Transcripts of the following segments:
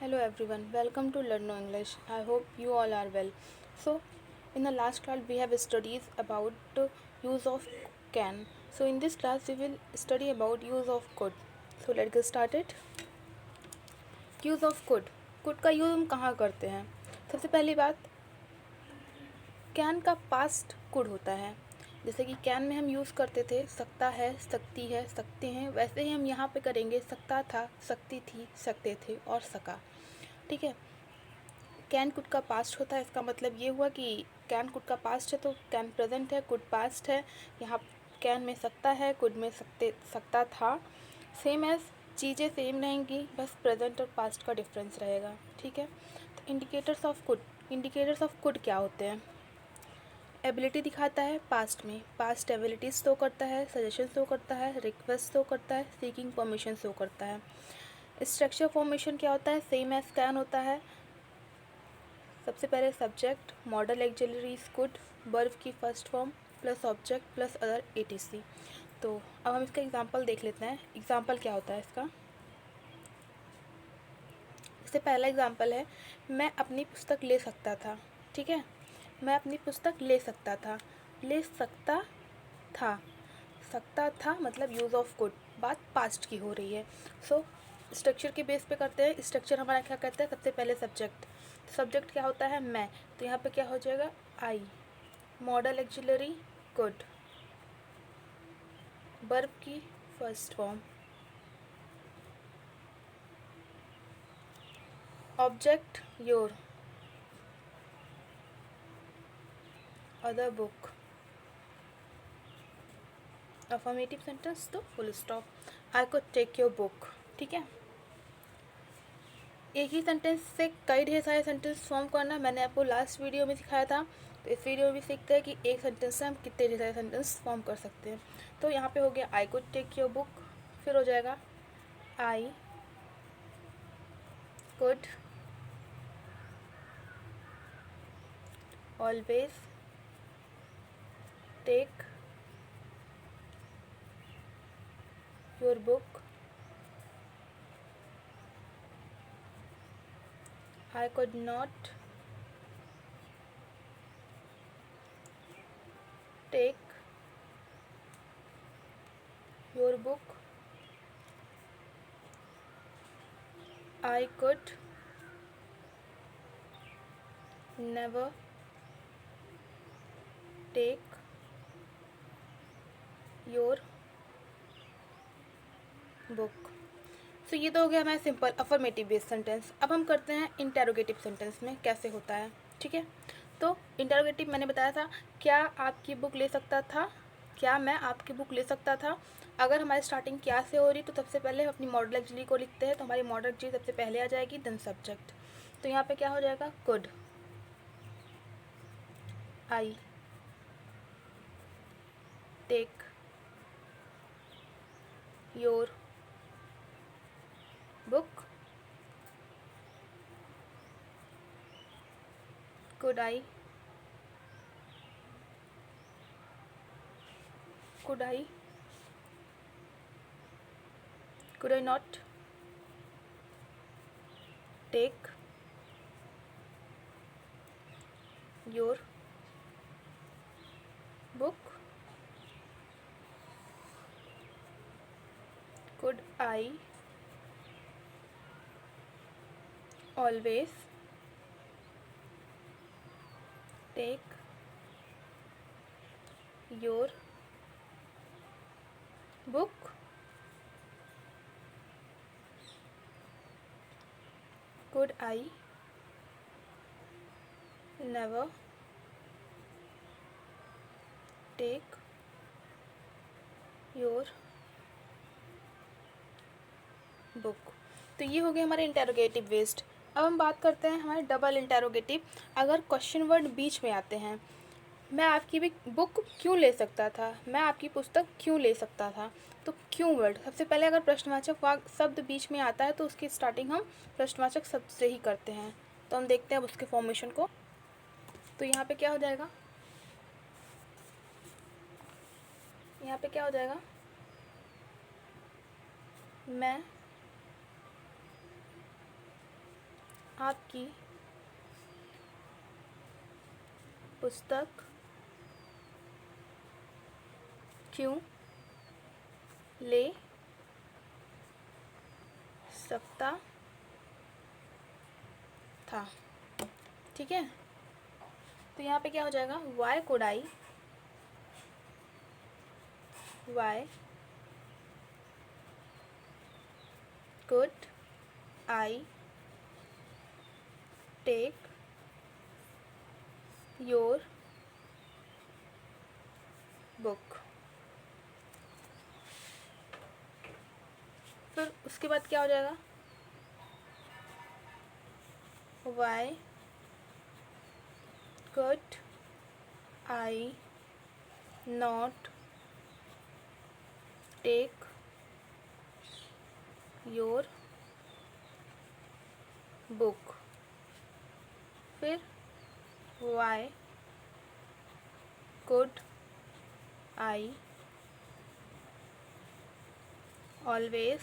Hello everyone, welcome to Learn No English. I hope you all are well. So, in the last class we have studied about use of can. So in this class we will study about use of could. So let's get started. Use of could का use हम कहाँ करते हैं? सबसे पहली बात, can का past could होता है। जैसे कि कैन में हम यूज़ करते थे सकता है, सकती है, सकते हैं, वैसे ही हम यहाँ पे करेंगे सकता था, सकती थी, सकते थे और सका। ठीक है, कैन कुड का पास्ट होता है। इसका मतलब ये हुआ कि कैन कुड का पास्ट है तो कैन प्रेजेंट है, कुड पास्ट है। यहाँ कैन में सकता है, कुड में सकता था। सेम एज चीज़ें सेम रहेंगी, बस प्रेजेंट और पास्ट का डिफरेंस रहेगा। ठीक है, तो इंडिकेटर्स ऑफ कुड क्या होते हैं? एबिलिटी दिखाता है पास्ट में, पास्ट एबिलिटीज शो करता है, सजेशन शो करता है, रिक्वेस्ट शो करता है, सीकिंग परमिशन शो करता है। स्ट्रक्चर फॉर्मेशन क्या होता है? सेम एज कैन होता है। सबसे पहले subject, model auxiliaries could, verb की first form plus object plus other etc। तो अब हम इसका एग्जांपल देख लेते हैं। एग्जांपल क्या होता है इसका? इससे पहला एग्जांपल है, मैं अपनी पुस्तक ले सकता था। ठीक है, मैं अपनी पुस्तक ले सकता था, ले सकता था, सकता था मतलब यूज़ ऑफ कुड, बात पास्ट की हो रही है। सो स्ट्रक्चर के बेस पे करते हैं। स्ट्रक्चर हमारा क्या कहता है? सबसे पहले सब्जेक्ट क्या होता है? मैं, तो यहाँ पे क्या हो जाएगा? I. Model auxiliary could, verb की first form, object your, other book, affirmative sentence तो full stop, I could take your book. ठीक है, एक ही सेंटेंस से कई ढेर सारे सेंटेंस फॉर्म करना मैंने आपको लास्ट वीडियो में सिखाया था। तो इस वीडियो में भी सीखते हैं कि एक सेंटेंस से हम कितने ढेर सारे सेंटेंस फॉर्म कर सकते हैं। तो यहाँ पे हो गया I could take your book, फिर हो जाएगा I could always take your book, I could not take your book, I could never take your book. So ये तो हो गया हमारा सिंपल अफर्मेटिव बेस्ड सेंटेंस। अब हम करते हैं इंटेरोगेटिव सेंटेंस में कैसे होता है। ठीक है, तो इंटेरोगेटिव मैंने बताया था, क्या आपकी बुक ले सकता था, क्या मैं आपकी बुक ले सकता था। अगर हमारी स्टार्टिंग क्या से हो रही तो सबसे पहले हम अपनी मॉडल एक्चुअली को लिखते हैं, तो हमारी मॉडल एक्चुअली सबसे पहले आ जाएगी, देन सब्जेक्ट। तो यहाँ पे क्या हो जाएगा? Could I take your book, could I could I could I not take your book, could I always take your book, could I never take your book. तो ये हो गया हमारे इंटेरोगेटिव बेस्ड। अब हम बात करते हैं हमारे डबल इंटेरोगेटिव। अगर क्वेश्चन वर्ड बीच में आते हैं, मैं आपकी भी बुक क्यों ले सकता था, मैं आपकी पुस्तक क्यों ले सकता था, तो क्यों वर्ड सबसे पहले अगर प्रश्नवाचक शब्द बीच में आता है तो उसकी स्टार्टिंग हम प्रश्नवाचक शब्द से ही करते हैं। तो हम देखते हैं अब उसके फॉर्मेशन को। तो यहाँ पे क्या हो जाएगा? यहाँ पे क्या हो जाएगा? मैं आपकी पुस्तक क्यों ले सकता था। ठीक है, तो यहाँ पे क्या हो जाएगा, why could I take your book. फिर उसके बाद क्या हो जाएगा, why could I not take your book. फिर why could I always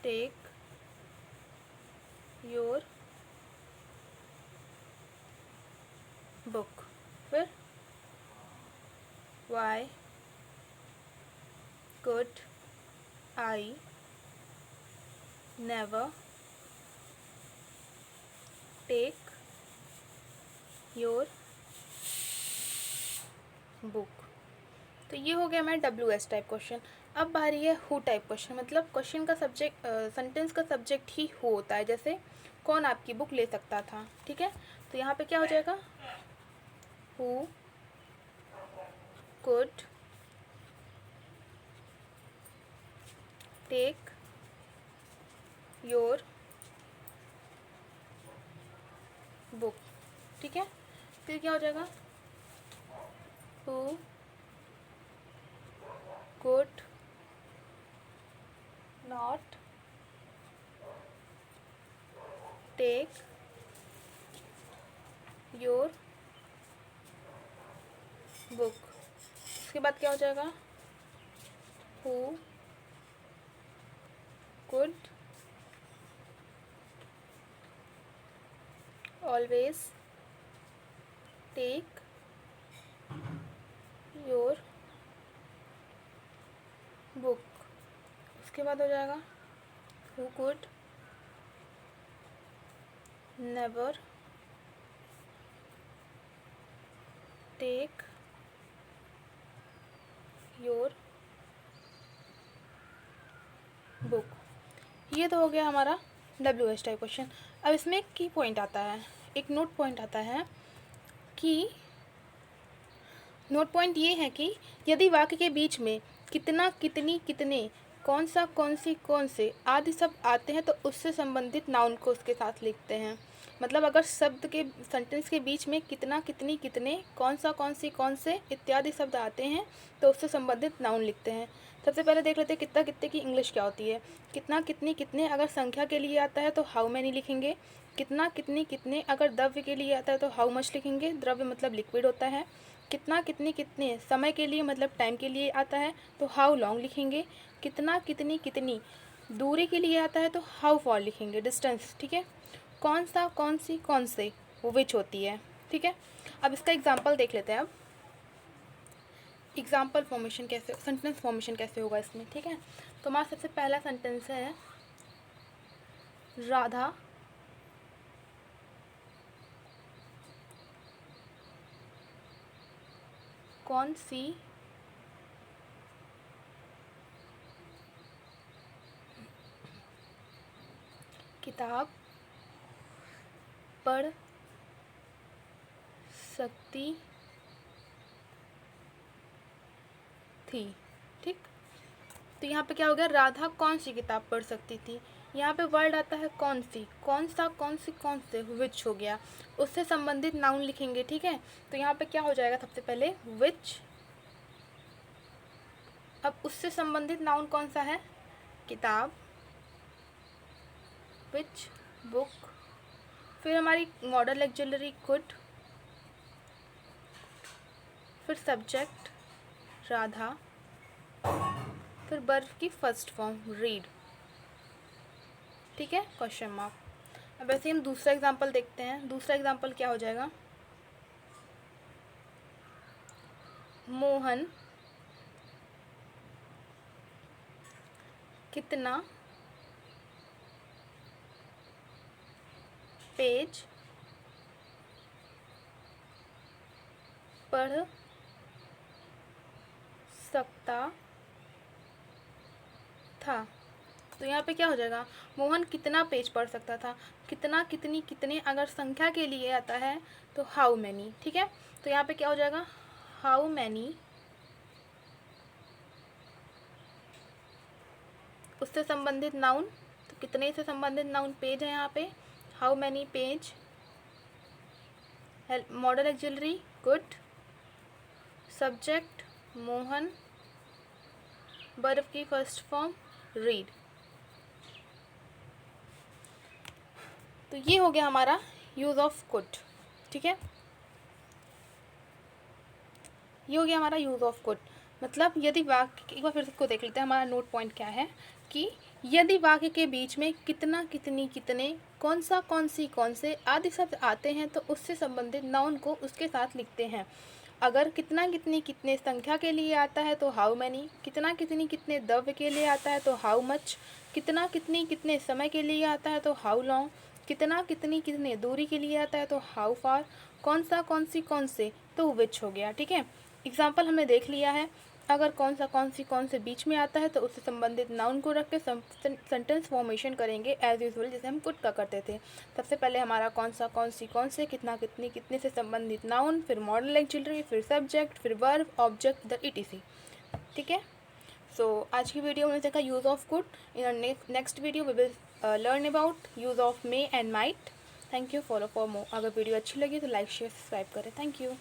take your book. फिर why could I never take your book. तो ये हो गया हमारा WS टाइप क्वेश्चन। अब बारी है हु टाइप क्वेश्चन, मतलब क्वेश्चन का सब्जेक्ट, सेंटेंस का सब्जेक्ट ही हु होता है। जैसे कौन आपकी बुक ले सकता था। ठीक है, तो यहाँ पे क्या हो जाएगा, who could take your book. ठीक है, फिर क्या हो जाएगा, who could not take your book. उसके बाद क्या हो जाएगा, who could always take your book. उसके बाद हो जाएगा, who could never take your book. ये तो हो गया हमारा WH टाइप क्वेश्चन। अब इसमें एक की पॉइंट आता है, एक नोट पॉइंट आता है कि नोट पॉइंट ये है कि यदि वाक्य के बीच में कितना, कितनी, कितने, कौन सा, कौन सी, कौन से आदि शब्द आते हैं तो उससे संबंधित नाउन को उसके साथ लिखते हैं। मतलब अगर शब्द के सेंटेंस के बीच में कितना, कितनी, कितने, कौन सा, कौन सी, कौन से इत्यादि शब्द आते हैं तो उससे संबंधित नाउन लिखते हैं। सबसे पहले देख लेते हैं कितना, कितने की इंग्लिश क्या होती है। कितना, कितनी, कितने अगर संख्या के लिए आता है तो हाउ मैनी लिखेंगे। कितना, कितनी, कितने अगर द्रव्य के लिए आता है तो हाउ मच लिखेंगे। द्रव्य मतलब लिक्विड होता है। कितना, कितनी, कितने समय के लिए मतलब टाइम के लिए आता है तो हाउ लॉन्ग लिखेंगे। कितना, कितनी, कितनी दूरी के लिए आता है तो हाउ फॉर लिखेंगे, डिस्टेंस। ठीक है, कौन सा, कौन सी, कौन से, वो विच होती है। ठीक है, अब इसका एग्जाम्पल देख लेते हैं। अब एग्जाम्पल फॉर्मेशन कैसे, सेंटेंस फॉर्मेशन कैसे होगा इसमें। ठीक है, तो हमारा सबसे पहला सेंटेंस है, राधा कौन सी किताब पढ़ सकती थी। ठीक, तो यहाँ पे क्या हो गया, राधा कौन सी किताब पढ़ सकती थी। यहाँ पे वर्ड आता है कौन सी, कौन सा, कौन सी, कौन से, विच हो गया, उससे संबंधित नाउन लिखेंगे। ठीक है, तो यहाँ पे क्या हो जाएगा, सबसे पहले विच। अब उससे संबंधित नाउन कौन सा है, किताब, विच, बुक। फिर हमारी मॉडल ऑक्सिलरी कुड, फिर सब्जेक्ट राधा, फिर वर्ब की फर्स्ट फॉर्म रीड। ठीक है, क्वेश्चन मार्क। अब वैसे हम दूसरा एग्जाम्पल देखते हैं। दूसरा एग्जाम्पल क्या हो जाएगा, मोहन कितना पेज पढ़ सकता था। तो यहाँ पे क्या हो जाएगा, मोहन कितना पेज पढ़ सकता था। कितना, कितनी, कितने अगर संख्या के लिए आता है तो हाउ मैनी, ठीक है। तो यहाँ पे क्या हो जाएगा, हाउ मैनी, उससे संबंधित नाउन, तो कितने से संबंधित नाउन पेज है यहाँ पे, how many page, model auxiliary good, subject Mohan, verb की फर्स्ट फॉर्म रीड। तो ये हो गया हमारा यूज़ ऑफ कुड, ठीक है। ये हो गया हमारा यूज़ ऑफ कुड। मतलब यदि वाक्य, एक बार फिर इसको देख लेते हैं, हमारा नोट पॉइंट क्या है कि यदि वाक्य के बीच में कितना, कितनी, कितने, कौन सा, कौन सी, कौन से आदि शब्द आते हैं तो उससे संबंधित नाउन को उसके साथ लिखते हैं। अगर कितना, कितनी, कितने संख्या के लिए आता है तो हाउ मैनी, कितना, कितनी, कितने द्रव्य के लिए आता है तो हाउ मच, कितना, कितनी, कितने समय के लिए आता है तो हाउ लॉन्ग, कितना, कितनी, कितने दूरी के लिए आता है तो हाउ फार, कौन सा, कौन सी, कौन से तो विच हो गया, ठीक है। एग्जाम्पल हमने देख लिया है। अगर कौन सा, कौन सी, कौन से बीच में आता है तो उससे संबंधित नाउन को रख के सेंटेंस फॉर्मेशन करेंगे एज यूजुअल, जैसे हम कुड का करते थे। सबसे पहले हमारा कौन सा, कौन सी, कौन से, कितना, कितनी, कितने से संबंधित नाउन, फिर मॉडल ऑक्सिलरी, फिर सब्जेक्ट, फिर वर्ब, ऑब्जेक्ट, द etc, ठीक है। सो आज की वीडियो में देखा use of could. In next video we will learn about use of may and might. Thank you, follow for more. अगर वीडियो अच्छी लगी तो लाइक शेयर सब्सक्राइब करें। Thank you.